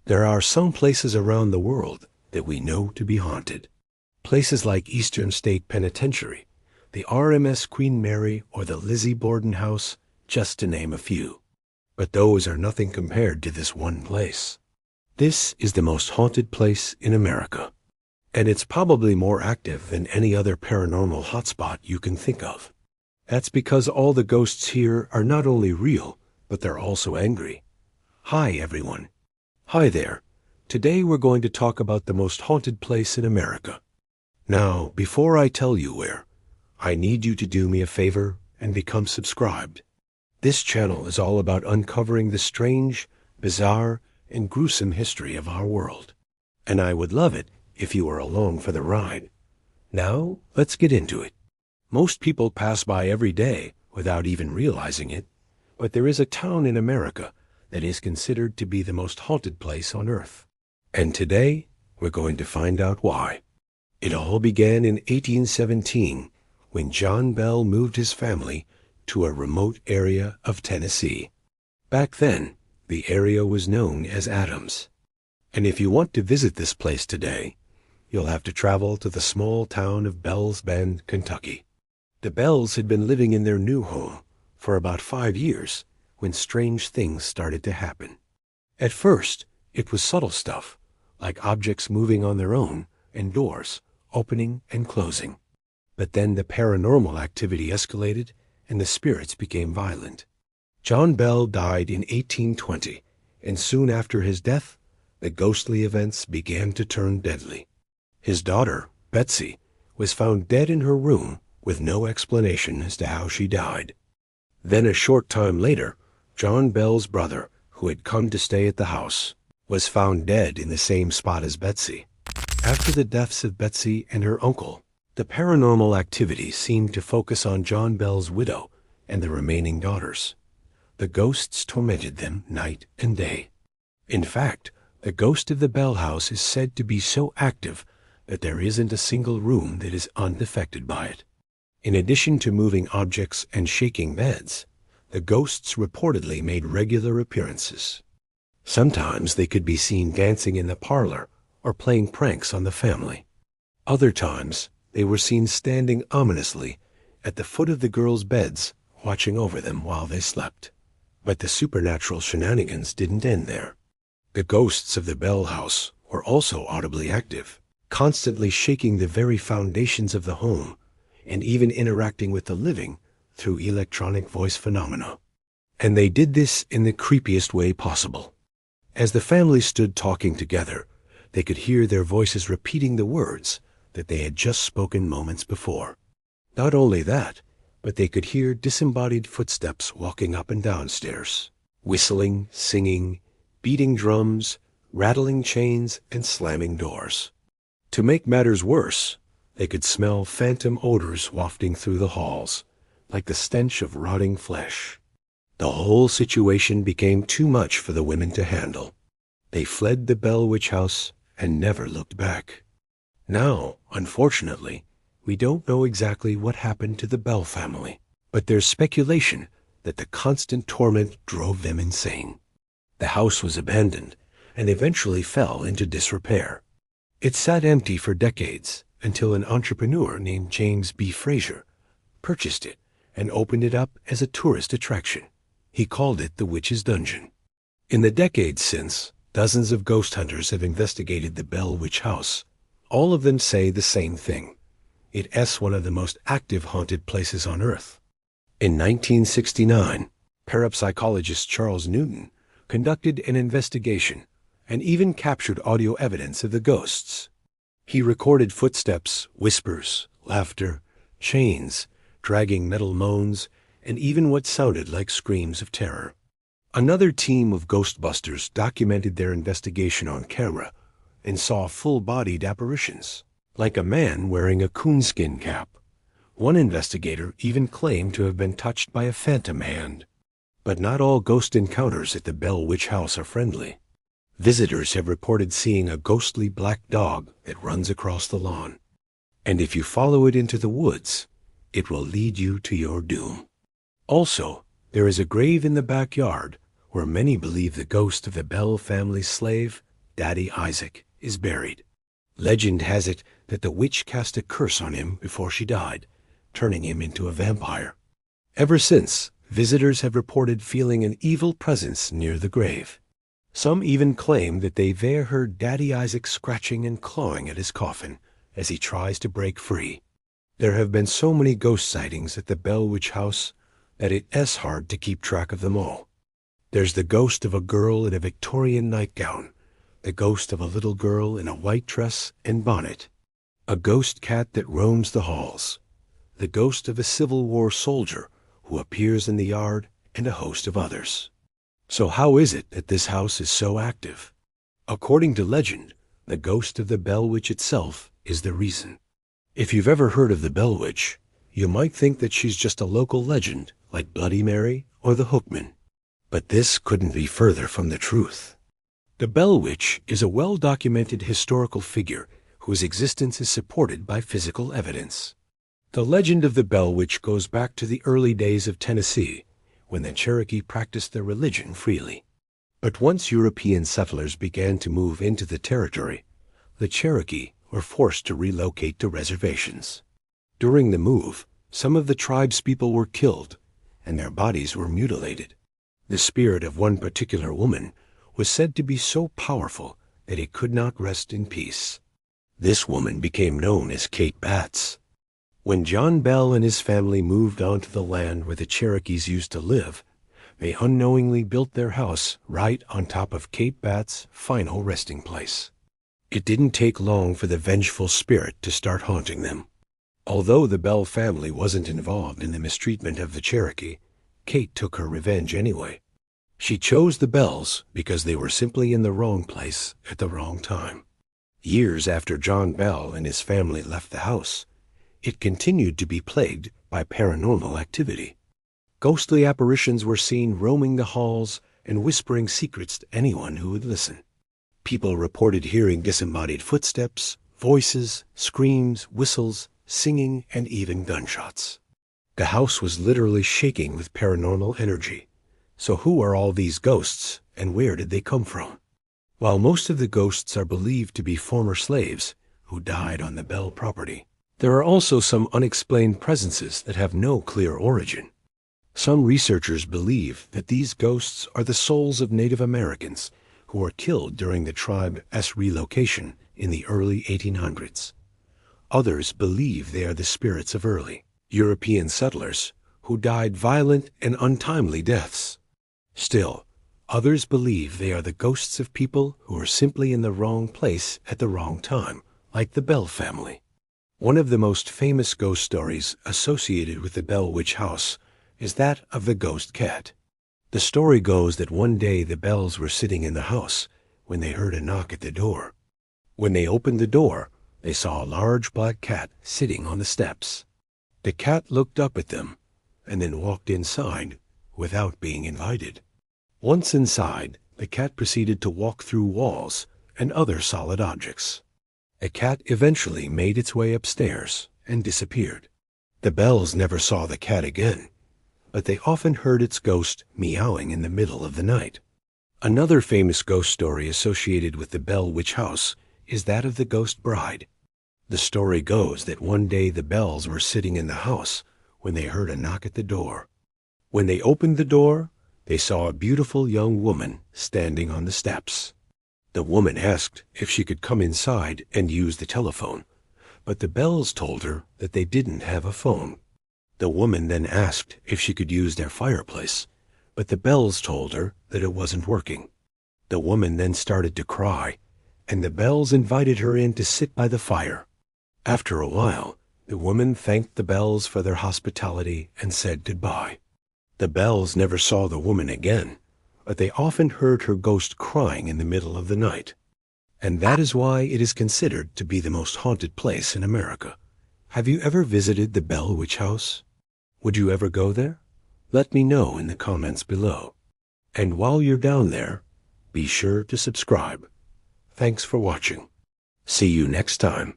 There are some places around the world that we know to be haunted. Places like Eastern State Penitentiary, the RMS Queen Mary, or the Lizzie Borden House, just to name a few. But those are nothing compared to this one place. This is the most haunted place in America, and it's probably more active than any other paranormal hotspot you can think of. That's because all the ghosts here are not only real, but they're also angry. Hi, everyone. Hi there. Today we're going to talk about the most haunted place in America. Now, before I tell you where, I need you to do me a favor and become subscribed. This channel is all about uncovering the strange, bizarre, and gruesome history of our world. And I would love it if you were along for the ride. Now, let's get into it. Most people pass by every day without even realizing it, but there is a town in America that is considered to be the most haunted place on Earth. And today, we're going to find out why. It all began in 1817, when John Bell moved his family to a remote area of Tennessee. Back then, the area was known as Adams. And if you want to visit this place today, you'll have to travel to the small town of Bells Bend, Kentucky. The Bells had been living in their new home for about 5 years when strange things started to happen. At first, it was subtle stuff, like objects moving on their own and doors opening and closing. But then the paranormal activity escalated and the spirits became violent. John Bell died in 1820, and soon after his death, the ghostly events began to turn deadly. His daughter, Betsy, was found dead in her room with no explanation as to how she died. Then a short time later, John Bell's brother, who had come to stay at the house, was found dead in the same spot as Betsy. After the deaths of Betsy and her uncle, the paranormal activity seemed to focus on John Bell's widow and the remaining daughters. The ghosts tormented them night and day. In fact, the ghost of the Bell house is said to be so active that there isn't a single room that is unaffected by it. In addition to moving objects and shaking beds, the ghosts reportedly made regular appearances. Sometimes they could be seen dancing in the parlor or playing pranks on the family. Other times, they were seen standing ominously at the foot of the girls' beds, watching over them while they slept. But the supernatural shenanigans didn't end there. The ghosts of the Bell house were also audibly active, constantly shaking the very foundations of the home, and even interacting with the living through electronic voice phenomena. And they did this in the creepiest way possible. As the family stood talking together, they could hear their voices repeating the words that they had just spoken moments before. Not only that, but they could hear disembodied footsteps walking up and down stairs, whistling, singing, beating drums, rattling chains, and slamming doors. To make matters worse, they could smell phantom odors wafting through the halls, like the stench of rotting flesh. The whole situation became too much for the women to handle. They fled the Bell Witch House and never looked back. Now, unfortunately, we don't know exactly what happened to the Bell family, but there's speculation that the constant torment drove them insane. The house was abandoned and eventually fell into disrepair. It sat empty for decades until an entrepreneur named James B. Frazier purchased it and opened it up as a tourist attraction. He called it the Witch's Dungeon. In the decades since, dozens of ghost hunters have investigated the Bell Witch House. All of them say the same thing. It's one of the most active haunted places on Earth. In 1969, parapsychologist Charles Newton conducted an investigation and even captured audio evidence of the ghosts. He recorded footsteps, whispers, laughter, chains, dragging metal moans, and even what sounded like screams of terror. Another team of Ghostbusters documented their investigation on camera and saw full-bodied apparitions, like a man wearing a coonskin cap. One investigator even claimed to have been touched by a phantom hand. But not all ghost encounters at the Bell Witch House are friendly. Visitors have reported seeing a ghostly black dog that runs across the lawn. And if you follow it into the woods, it will lead you to your doom. Also, there is a grave in the backyard where many believe the ghost of the Bell family slave Daddy Isaac, is buried. Legend has it that the witch cast a curse on him before she died, turning him into a vampire. Ever since, visitors have reported feeling an evil presence near the grave. Some even claim that they there heard Daddy Isaac scratching and clawing at his coffin as he tries to break free. There have been so many ghost sightings at the Bell Witch House that it's hard to keep track of them all. There's the ghost of a girl in a Victorian nightgown, the ghost of a little girl in a white dress and bonnet, a ghost cat that roams the halls, the ghost of a Civil War soldier who appears in the yard, and a host of others. So how is it that this house is so active? According to legend, the ghost of the Bell Witch itself is the reason. If you've ever heard of the Bell Witch, you might think that she's just a local legend like Bloody Mary or the Hookman. But this couldn't be further from the truth. The Bell Witch is a well-documented historical figure whose existence is supported by physical evidence. The legend of the Bell Witch goes back to the early days of Tennessee, when the Cherokee practiced their religion freely. But once European settlers began to move into the territory, the Cherokee were forced to relocate to reservations. During the move, some of the tribe's people were killed, and their bodies were mutilated. The spirit of one particular woman was said to be so powerful that it could not rest in peace. This woman became known as Kate Batts. When John Bell and his family moved onto the land where the Cherokees used to live, they unknowingly built their house right on top of Kate Batts' final resting place. It didn't take long for the vengeful spirit to start haunting them. Although the Bell family wasn't involved in the mistreatment of the Cherokee, Kate took her revenge anyway. She chose the Bells because they were simply in the wrong place at the wrong time. Years after John Bell and his family left the house, it continued to be plagued by paranormal activity. Ghostly apparitions were seen roaming the halls and whispering secrets to anyone who would listen. People reported hearing disembodied footsteps, voices, screams, whistles, singing, and even gunshots. The house was literally shaking with paranormal energy. So who are all these ghosts, and where did they come from? While most of the ghosts are believed to be former slaves who died on the Bell property, there are also some unexplained presences that have no clear origin. Some researchers believe that these ghosts are the souls of Native Americans who were killed during the tribe's relocation in the early 1800s. Others believe they are the spirits of early European settlers who died violent and untimely deaths. Still, others believe they are the ghosts of people who are simply in the wrong place at the wrong time, like the Bell family. One of the most famous ghost stories associated with the Bell Witch House is that of the ghost cat. The story goes that one day the Bells were sitting in the house when they heard a knock at the door. When they opened the door, they saw a large black cat sitting on the steps. The cat looked up at them and then walked inside without being invited. Once inside, the cat proceeded to walk through walls and other solid objects. A cat eventually made its way upstairs and disappeared. The Bells never saw the cat again, but they often heard its ghost meowing in the middle of the night. Another famous ghost story associated with the Bell Witch House is that of the ghost bride. The story goes that one day the Bells were sitting in the house when they heard a knock at the door. When they opened the door, they saw a beautiful young woman standing on the steps. The woman asked if she could come inside and use the telephone, but the Bells told her that they didn't have a phone. The woman then asked if she could use their fireplace, but the Bells told her that it wasn't working. The woman then started to cry, and the Bells invited her in to sit by the fire. After a while, the woman thanked the Bells for their hospitality and said goodbye. The Bells never saw the woman again, but they often heard her ghost crying in the middle of the night. And that is why it is considered to be the most haunted place in America. Have you ever visited the Bell Witch House? Would you ever go there? Let me know in the comments below. And while you're down there, be sure to subscribe. Thanks for watching. See you next time.